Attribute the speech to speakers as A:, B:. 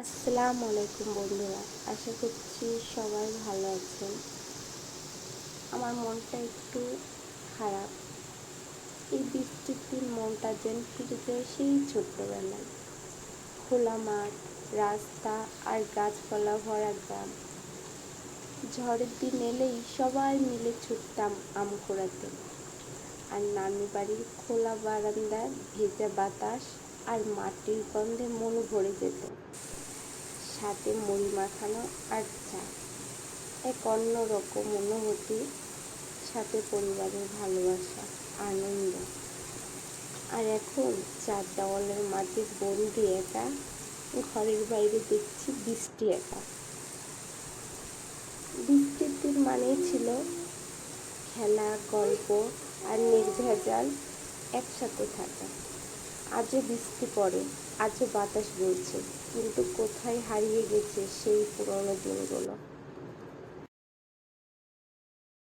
A: আসসালামু আলাইকুম বন্ধুরা, আশা করছি সবাই ভালো আছেন। আমার মনটা একটু খারাপ। এই বৃষ্টির দিন মনটা যেন ফিরে যায় সেই ছোট্টবেলায়। খোলা মাঠ, রাস্তা আর গাছপালা ভরা গ্রাম। ঝড়ের দিন এলেই সবাই মিলে ছুটতাম আম কুড়াতে। আর নানু বাড়ির খোলা বারান্দার ভেজা বাতাস আর মাটির গন্ধে মন ভরে যেত। সাথে মুড়ি মাখানো আর চা, এক অন্যরকম অনুভূতি, সাথে পরিবারের ভালোবাসা, আনন্দ। আর এখন চার দেওয়ালের মাঝে বন্দি একা, ঘরের বাইরে দেখছি বৃষ্টি একা। বৃষ্টির দিন মানেই ছিল খেলা, গল্প আর নির্ভেজাল একসাথে থাকা। আজও বৃষ্টি পড়ে, আজও বাতাস বইছে, কিন্তু কোথায় হারিয়ে গেছে সেই পুরনো দিনগুলো।